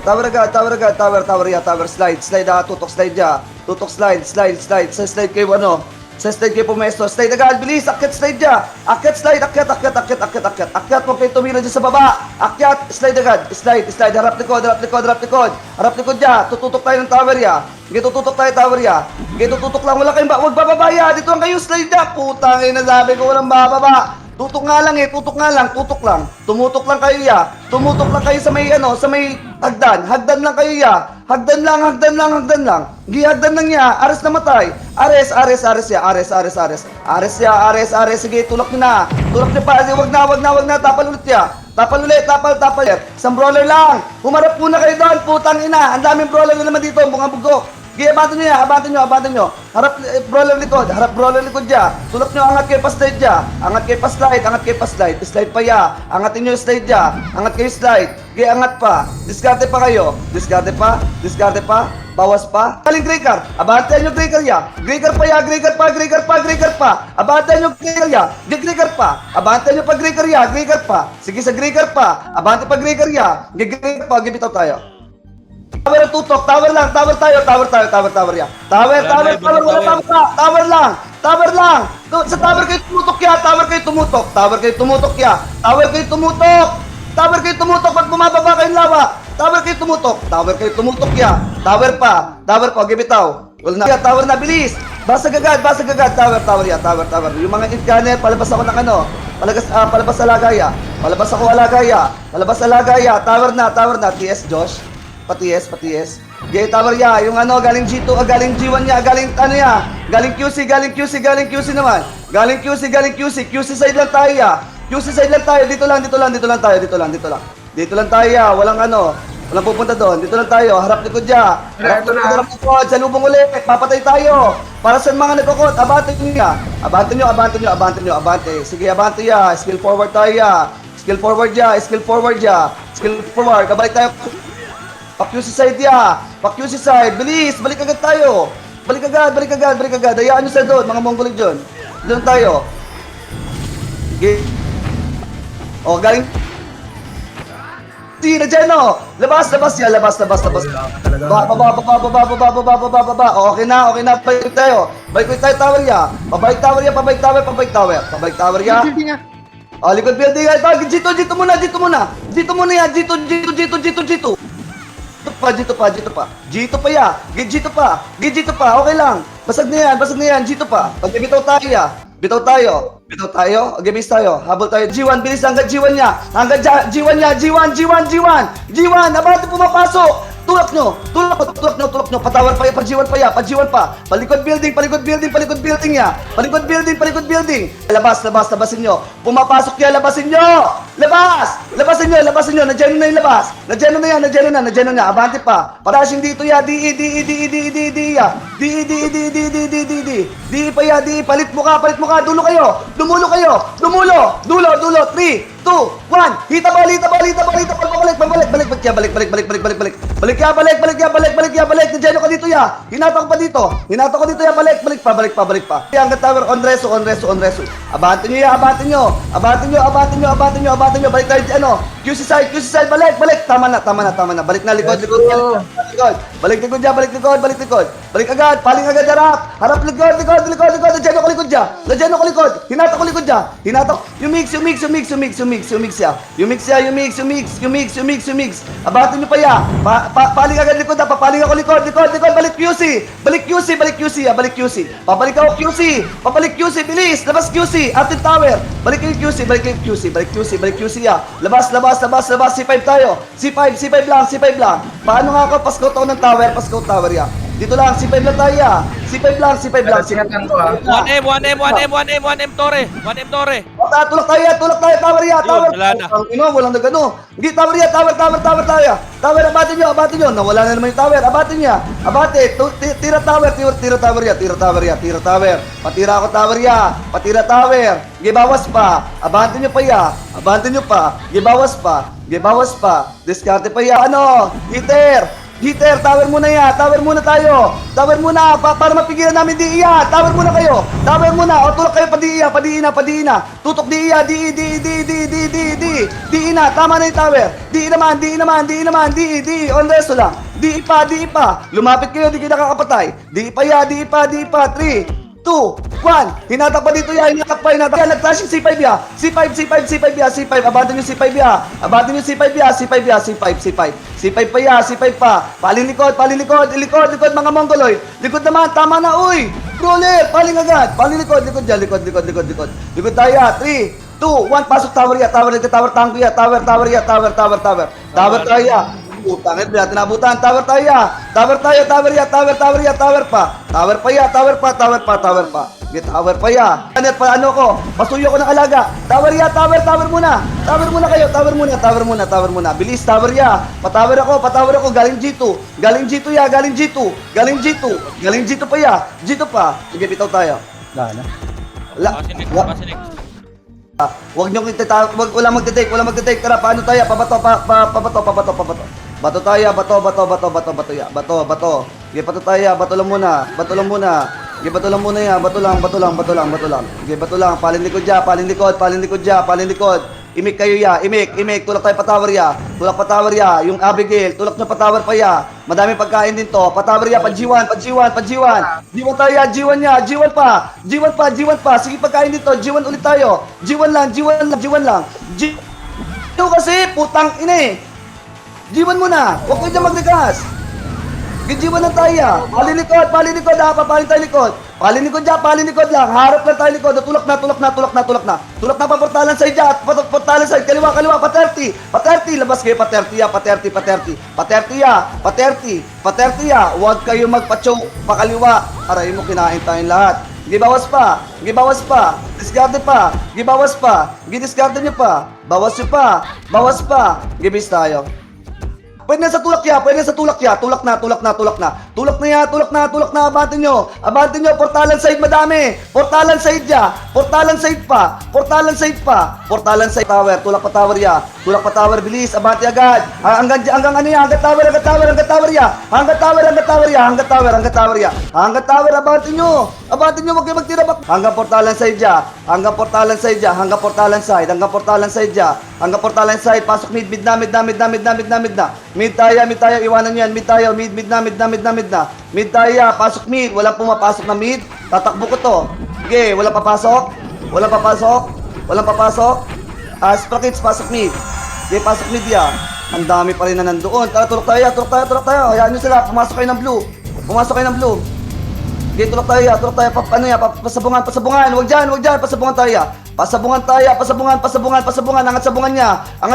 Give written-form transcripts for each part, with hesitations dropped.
Tower agad, tower ya, tower slide, tutok slide ya. Tutok slide. Sa slide kayo Sa slide kayo pumesto. Slide agad, bilis, akyat slide ya. Akyat slide, akyat. Akyat, huwag kayo tumira dyan sa baba. Akyat, slide agad, slide, harap likod. Harap likod ya, tututok tayo ng tower ya. Sige, tututok tayo tower ya. Sige, tututok lang, wala kayong huwag bababa ya. Dito lang kayo, slide ya. Putang ina, sabi ko walang bababa. Tutok nga lang. Tumutok lang kayo ya. Tumutok lang kayo sa may sa may hagdan lang kayo ya. Hagdan lang. Gihagdan lang ya. Ares na matay. Ares ya. Ares ya. Sige, tulak niyo na. Tulak niyo pa. Wag na. Tapal ulit ya. Tapal. Isang brawler lang. Humarap muna kayo doon. Putang ina. Ang daming brawler na naman dito. Bunga bugok. Sige, abanto nyo. Harap brawler likod ya. Tulak nyo, angat kayo pa slide ya. Angat kayo pa slide. Slide pa ya. Angatin nyo yung slide ya. Angat kayo slide. Sige, angat pa. Diskarte pa kayo. Diskarte pa. Bawas pa. Galing Greykar. Abantayan nyo Greykar ya. Greykar pa. Abantayan nyo Greykar ya. Greykar pa. Abantayan nyo pa Greykar ya. Greykar pa. Sige, sa Greykar pa. Abante pa Greykar ya. Greykar pa. Gibitaw tayo. Tower ang tutok, tower lang, tower ya. Tower, wala lang. Tower lang. Sa tower kayo tumutok ya, tower kayo tumutok, pag bumababa kayong lawa. Tower kayo tumutok ya. Tower pa, gibitaw. Wala na, tower na, bilis. Basag agad, tower ya. Yung mga inkaner, palabas ako ng palabas sa lagaya. Palabas sa lagaya. Tower na, TS Josh. Patiis. Gay tower ya, yung galing G2, galing G1 ya, galing galing QC naman. Galing QC side lang tayo ya. Dito lang tayo ya, walang pupunta doon. Dito lang tayo, harap likod ya. Harap likod, salubong ulit, papatay tayo. Para sa mga nagkukot, abante nyo. Sige, abante ya, skill forward tayo ya. Skill forward, kabalik tayo. Pa-QC side, bilis, balik agad tayo. Balik agad. Hayaan nyo sa doon, mga Mongolig dyan. Doon tayo. Okay. O, galing. Na dyan, o. Labas. Baba. Okay na. Balik tayo tower ya. Pabalik tower ya. O, likod building. Dito muna. Dito muna. G2 pa. Okay lang. Basag na yan. G2 pa. Pag bitaw tayo. Okay, base tayo. Habol tayo. G1, bilis hanggang G1 niya. G1. Abante pumapasok. Tulak nyo. Patawar pa ya. Pa-G1 pa. Palikod building ya. Palikod building. Labasin nyo. Pumapasok ya, labasin nyo. Labasin nyo. Nandiyan na yung labas. Nandiyan na. Abante pa. Parashing dito ya. DE ya. DE pa ya. Palit mo ka. Dulo kayo. Dumulo. 3, 2, 1. Hita balik. Balik. Nandiyan ka dito ya. Hinata ko dito ya. Balik pa. Hanggang tower on reso. Abante nyo. Balik tayo QC side. Tama na. Balik na likod. Balik likod. Balik agad. Paling agad harap likod. Nandiyan ako likod. Hinata ko likod ya. You mix ya. Abante nyo pa ya. Paling agad likod ha. Papaling ako likod. Balik QC. Pabalik QC. Bilis. Labas QC. Atin tower. Balik kayo QC ya. Labas. C5 tayo. C5 lang. Paano nga ako? Pasko ng tower ya. Dito lang, C5 lang tayo ya. C5 lang. Sinatan ko ha. 1M Torre. Tulak tayo, tower ya. Wala na. Walang nagano. Hindi, tower ya. Tower, abate nyo. Nawala na naman yung tower. Abate niya. Tira tower ya. Patira ako tower ya. Gibawas pa. Abante nyo pa. Gibawas pa. Diskarte pa ya. Hitter. Hitter, tower muna ya. Tower muna tayo. Tower muna para mapigilan namin DE. Tower muna kayo. Tower muna. O tulak kayo pa DE. Padiin na. Tutok DE. DE na. Tama na yung tower. DE naman. DE. On resto lang. DE pa. Lumapit kayo, di kayo nakakapatay. DE pa ya. 3, 2, 1. Hinatak pa dito ya. Hinatak pa. Nag-flash yung C5 ya. C5. Abantin yung C5 ya. C5 pa. Paling likod. Likod mga Mongoloid. Likod naman. Tama na. Uy. Brawler. Paling agad. Paling likod dyan. Likod tayo. 3, 2, 1. Pasok tower ya. Tower tango ya. Tower tayo ya. Putangit, wala tinabutan. Tower tayo ya. Tower pa. Get tower pa ya. Ano ko? Pasuyo ko ng alaga. Tower muna. Tower muna. Bilis, tower ya. Patower ako. Galing G2 ya. Galing G2 pa ya. G2 pa. Sige, bitaw tayo. Pasinig. Wag niyo wala magte-take. Tara, paano tayo? Pabato. Bato tayo, bato ya. Bato. Sige, bato tayo, bato lang muna. Sige, bato lang muna ya. Bato lang. Sige, bato lang. Palin likod. Imik kayo ya. Imik. Tulak tayo patower ya. Yung Abigail, tulak nyo patower pa ya. Madaming pagkain din to. Patower ya, G1. G1 tayo ya, G1 pa. Sige, pagkain dito. G1 ulit tayo. G1 lang. G2 kasi, putang ina eh. G1 muna. Huwag ko dyan magnigas. G1 lang tayo ya. Palin likod ha. Papaling tayo likod. Palin likod lang. Harap lang tayo likod. Tulak na. Tulak na paportalan side ya. Paportalan side. Kaliwa. Pa 30. Labas kayo pa 30 ya. Huwag kayo magpa-choke. Pakaliwa. Aray mo, kinain tayong lahat. Gibawas pa. Discard pa. Gidiscard nyo pa. Bawas pa. Gibis tayo. Pwede na sa tulak ya. Tulak na. Abantin nyo. Portalan side madami. Portalan side pa. Tower. Tulak pa tower. Bilis. Abanti agad. Hanggang ano ya. Hanggang tower ya. Abantin nyo. Huwag kayo magtira back. Hanggang portalan side ya. Hanggang portalan side. Pasok mid na. Mid tayo, iwanan nyo yan. Mid na. Mid tayo, pasok mid. Walang pumapasok na mid. Tatakbo ko to. Okay, walang papasok. Sprockets, pasok mid. Okay, pasok mid ya. Ang dami pa rin na nandoon. Tara, tulok tayo. Hayaan nyo sila, pumasok kayo ng blue. Okay, tulok tayo. Pasabungan. Huwag dyan, pasabungan tayo. Pasabungan. Angat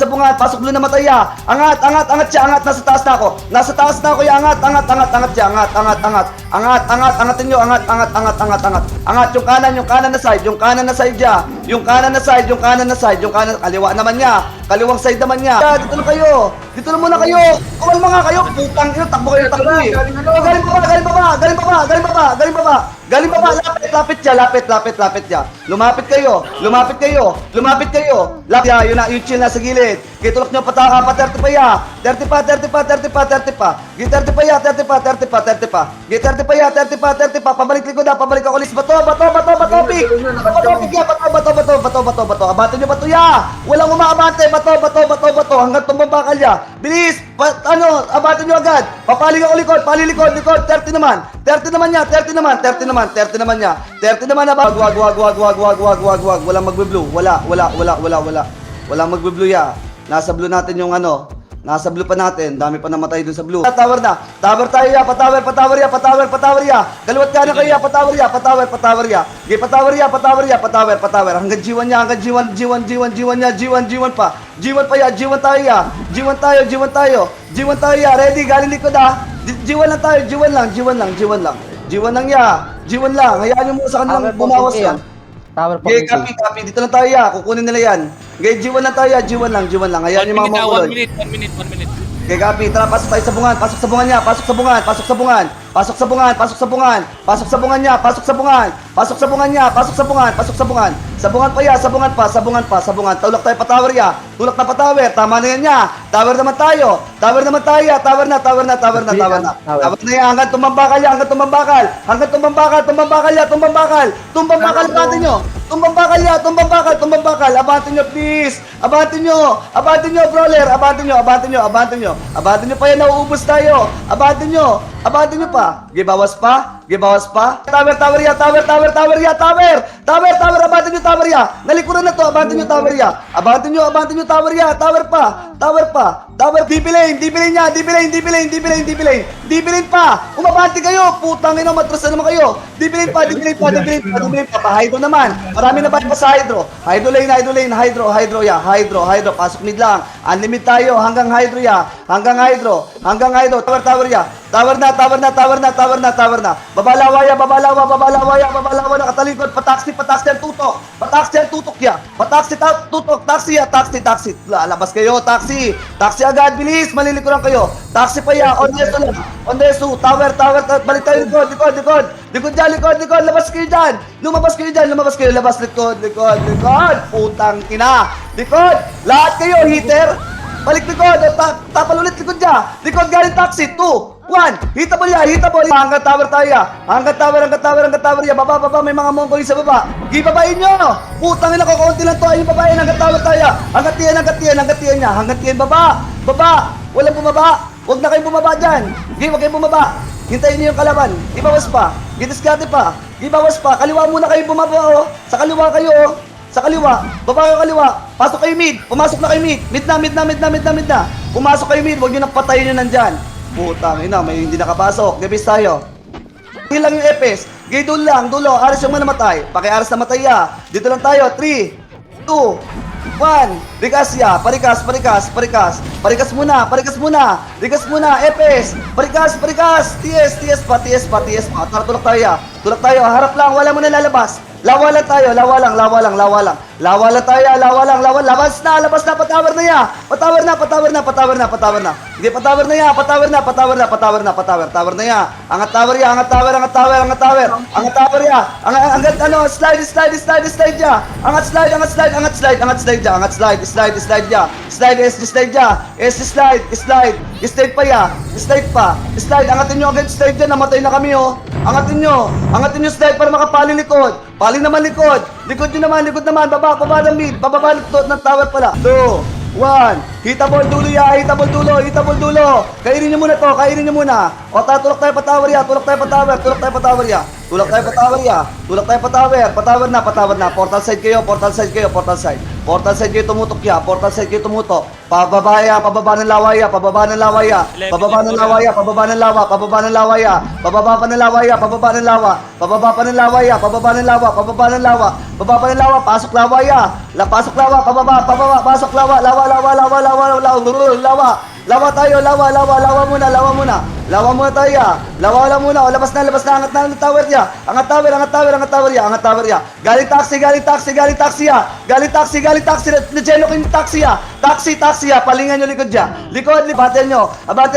sabungan. Pasok blue na matay ya. Angat siya. Nasa taas na ako ya. Angat siya. Angatin nyo. Angat yung kanan na side ya. Yung kanan na side. Kaliwa naman niya. Kaliwang side naman niya. Dito lang muna kayo. Kumalma nga kayo. Putang ino, takbo kayo. Galing baba. Lapit siya. Lumapit kayo. Yun na, yung chill na sa gilid. Kitulok nyo pa 30 pa ya. 30 pa. 30 pa ya. Pabalik likod na. Pabalik ako ulit. Bato. Pick. Bato. Abante nyo bato ya. Walang umaabante. Bato. Hanggang tumbang ya. Bilis. Abante nyo agad. Papaling ako likod. 30 naman ya. 30 naman ya. Wag. Walang magbe-blue. Wala. Walang magbe-blue ya. Nasa blue natin yung Nasa blue pa natin. Dami pa namatay dun sa blue. Tower na. Tower tayo ya. Patower ya. Kaliwat ka na kayo ya. Patower ya. Okay, patower ya. Hanggang G1 niya. G1 pa. G1 pa ya. G1 tayo ya. Ready. Galing likod ha. G1 lang tayo. G1 lang. Hayaan nyo muna sa kanilang bumawas yan. Tower pa. Okay, copy. Dito lang tayo ya. Kukunin nila yan. Okay, G1 lang tayo ya. G1 lang. Hayaan nyo mga Mongoloid. 1 minute. Okay, copy. Tara, pasok tayo sa bungan. Pasok sa bungan niya. Pasok sa bungan. Sa bungan pa ya. Tulak tayo pa tower ya. Tulak na pa tower. Tama na yan niya. Tower naman tayo. Tower naman tayo. Tower na. Tower na yan. Hanggang tumambakal yan. Hanggang tumambakal yan. Tumbambakal natin nyo. Tumbambakal. Abantin nyo, please. Abantin nyo, brawler. Abantin nyo pa yan. Nauubos tayo. Abantin nyo pa. Gibawas pa. Tower ya. Abantin nyo tower ya. Nalikuran na to. Abantin nyo tower ya. Tower pa. Deep lane niya. Deep lane pa. Umabante kayo. Putang ina, matras na naman kayo. Deep lane pa. Pa-hydro naman. Marami na ba pa sa hydro? Hydro lane. Hydro. Pasok mid lang. Unlimit tayo. Hanggang hydro ya. Tower ya. Tower na. Babalawa. Nakatalikod. Pataksi ang tutok ya. Taxi. Labas kayo, taxi agad, bilis. Malilikuran kayo. Taxi pa ya. Ondesu. Tower. Balik tayo likod dyan. Labas kayo dyan. Lumabas kayo. Likod. Putang ina. Likod. Lahat kayo, hitter. Balik likod. Tapal ulit likod dyan. Likod galing taxi. 2, 1. Hitable ya. Hanggang tower tayo. Hanggang tower ya. Baba. May mga mongol sa baba. Gibabain nyo. Putang ina ko. Kaunti lang to. Ayun babain. Hanggang tower tayo. Hanggang tiyan. Baba. Walang bumaba. Huwag na kayong bumaba dyan. Huwag kayong bumaba. Hintayin niyo yung kalaban. Ibawas pa. Gidiskarte pa. Kaliwa muna kayo bumaba, oh. Sa kaliwa kayo, oh. Baba kayo kaliwa. Pasok kayo mid. Pumasok na kayo mid. Mid na. Pumasok kayo mid. Huwag nyo nang patayin nyo nandyan. Putang ina, may hindi nakapasok. Gabis tayo. Hilang yung Epes. Gay dulo. Aras yung manamatay. Paki-aras na matay ya. Dito lang tayo. 3, 2, 1. Rikas ya. Parikas muna. Epes. Parikas. TS pa. Tara, tulak tayo. Harap lang. Wala mo na lalabas. Lawa lang tayo. Labas na. Patawer na. Hindi, patawer na ya. Tower na ya. Angat tower ya. Angat slide ya. Angat slide ya. Slide pa ya. Angatin nyo agad slide dyan. Namatay na kami, oh. Angatin nyo slide para makapali likod. Pali naman likod. Likod naman. Baba ng mid. Bababa ng tower pala. 2, 1. Hitable dulo. Kainin nyo muna to. O, tulak tayo pa tower ya. Patawer na. Portal side kayo. Tumutok ya. Pababa ng lawa ya. Pababa ng lawa ya. Pababa ng lawa. Pasok lawa ya. Pababa. Pasok lawa. Lawa tayo. Lawa muna tayo ya. O, labas na. Angat na ng tower ya. Angat tower ya. Galing taxi ya. Na-gelo ko yung taxi ya. Taxi ya. Palingan nyo likod ya. Batin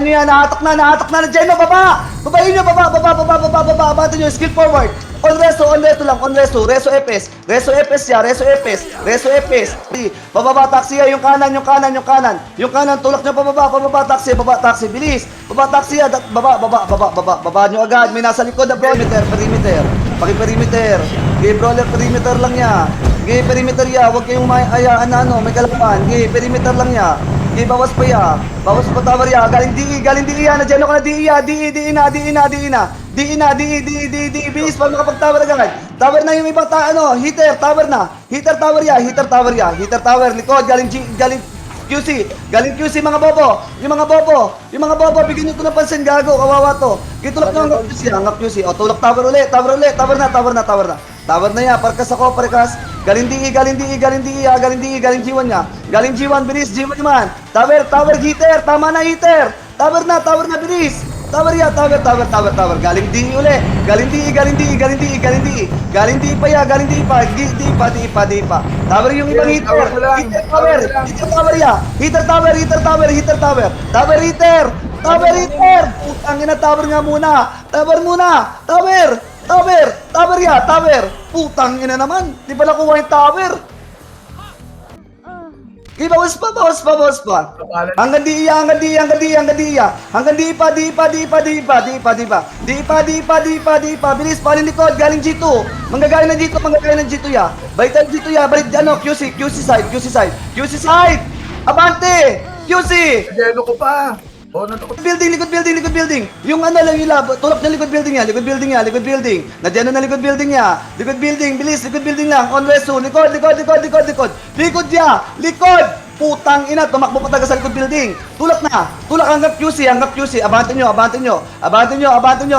nyo yan. Nahatak na. Na-gelo. Babayin nyo. Batin nyo. Skill forward. On resto lang. Reso Epes ya. Bababa taxi ya. Yung kanan. Tulak nyo pababa taxi. Bilis. Baba taxi ya. Baba nyo agad. May nasa likod na perimeter. Paki-perimeter. Brawler, perimeter lang ya. Perimeter ya. Huwag kayong hayaan na may kalaban. Perimeter lang ya. Bawas pa ya. Bawas pa tower ya. Galing DE ya. Na-geno ka na DE ya. DE na. Bilis pa makapag-tower agad. Tower na yung ibang heater. Tower ya. Likod. Galing QC. Mga bobo. Yung mga bobo. Bigyan nyo ito ng pansin. Gago. Kawawa to. Tulak nyo hanggang QC. O, tulak tower ulit. Tower na. Tower na ya. Parkas. Galing DE. Galing G1 niya. Galing G1. Bilis. G1 naman. Tower. Heater. Tama na, heater. Tower na. Bilis. Tower. Galing DE ulit. Galing DE pa ya. DE pa. Tower yung ibang heater. Heater tower. Tower heater. Putang ina, tower nga muna. Tower. Putang ina naman. Di pala kuha yung tower. Okay, bawas pa. Hanggang di iya. Hanggang di pa. Bilis, paling likod, galing G2. Manggagaling ng G2 ya. Balik tayo G2 ya, balik QC side. Abante! QC! Jelo ko pa. Oh, natakot. Likod building. Yung ano lang yung lab, tulak na likod building niya. Nandiyan na likod building niya. Bilis, likod building lang. On reso, likod. Likod niya. Putang ina, tumakbo pa taga sa likod building. Tulak hanggang QC. Abante nyo.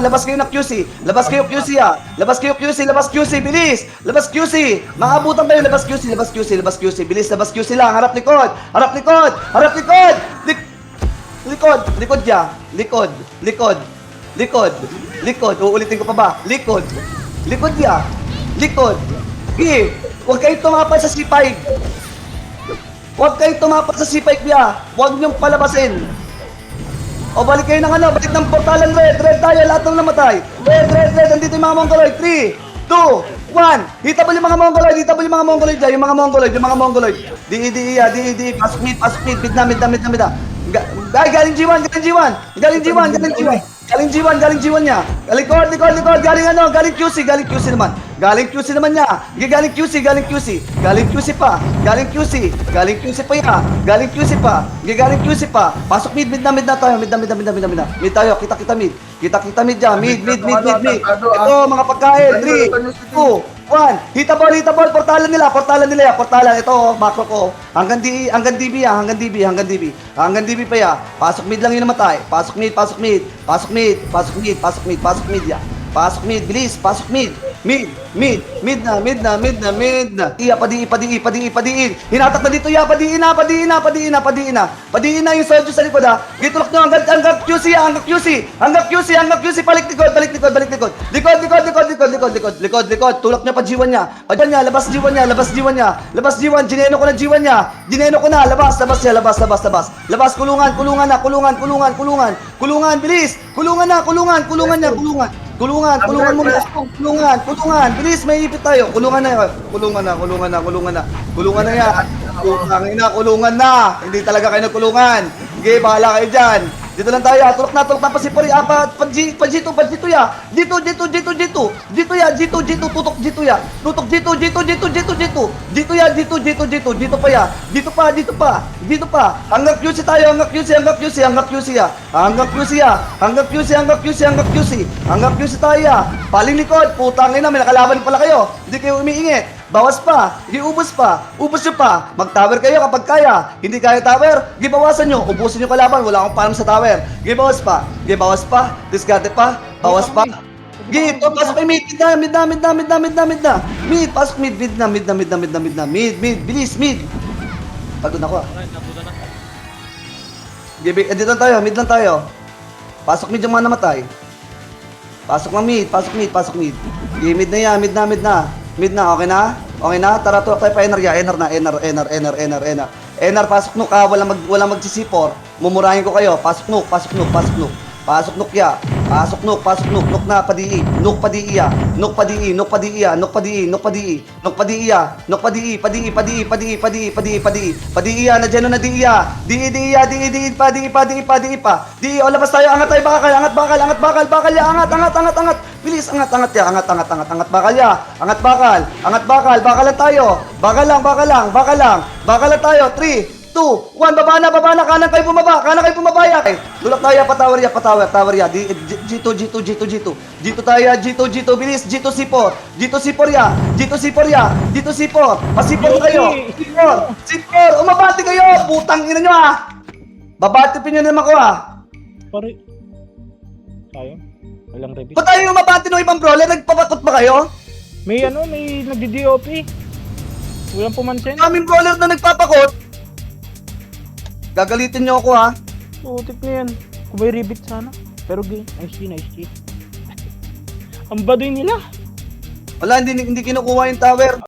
Labas kayo ng QC. Labas kayo QC, bilis. Labas QC. Maabutan kayo, labas QC. Bilis, labas QC lang. Harap likod. Likod ya. Likod. Uulitin ko pa ba? Likod ya. Okay. Huwag kayo tumapat sa C5 ya. Huwag niyong palabasin. O balik kayo ng balik ng portalan red tayo, lahat ng namatay. Red, andito yung mga Mongoloid. 3, 2, 1. Hitabol yung mga Mongoloid dyan, yung mga Mongoloid. Di, pasok mid, mid na. Galing G1 niya. Likod, galing QC naman. Galing QC pa. Pasok mid na tayo. Mid tayo, kita mid. Kita mid dyan. Mid. Ito, mga pagkain. 3, 2, 1. Hitabol. Portalan nila. Ito, macro ko. Hanggang DB pa ya. Pasok mid lang yung namatay. Pasok mid ya. Pasok mid, bilis. Pasok mid na. Iya, padiin. Hinatak na dito ya. Padiin na yung soldier sa likod ha. Gitulok nyo hanggang QC. Balik likod. Tulak niya pa G1 niya. Labas G1. Gineno ko na. Labas. Kulungan, bilis. Kulungan muna. Bilis, may ipit tayo. Kulungan na. Kulungan na. Hindi talaga kayo nagkulungan. Sige, bahala kayo dyan. Dito lang tayo. Tulak na pa si Pori. Pag G2 ya. Dito ya. Tutok G2 ya. Dito pa. Hanggang QC tayo. Hanggang QC tayo ya. Paling likod. Putang ina, may nakalaban pala kayo. Hindi kayo umiingit. Bawas pa. Ubus nyo pa. Mag-tower kayo kapag kaya. Hindi kaya tower, gibawasan nyo. Ubusin nyo kalaban. Wala akong param sa tower. Gibawas pa. Discarte pa. Bawas pa. Gito, pasok kay mid na. Pasok mid na. Bilis, mid. Pagod ako ah. Nabuta na. Dito mid lang tayo. Pasok mid yung mga namatay. Pasok mid. Mid na yan, mid na, okay na? Tara, tulak tayo pa Ener, pasok nuk ha, walang magsisipor. Mumurahin ko kayo, pasok nuk ya. Nuk na, padii ya. Padii ya, na dyan na di ya. Di pa. Di, o labas tayo, angat tayo, bakal ya, angat. Bilis, angat ya, angat bakal ya. Bakal lang tayo. Bakal lang tayo, 3, 2, 1, baba na, kanan kayo bumaba ya. Tulak tayo, tower ya. G2 tayo ya, G2, bilis, G2 C4 ya. Pasipor kayo. C4, umabati kayo, putang ina nyo ah. Babatipin nyo naman ko ah. Pare. Sayang. Walang revis. Ba't tayo umabati ng ibang brawler? Nagpapakot ba kayo? May nagdi-DOP. Walang pumansin. Kaming brawler na nagpapakot. Gagalitin nyo ako ha. Putik na yan. Kung may ribbit sana. Pero nice G. Ang baduy nila. Wala, hindi kinukuha yung tower.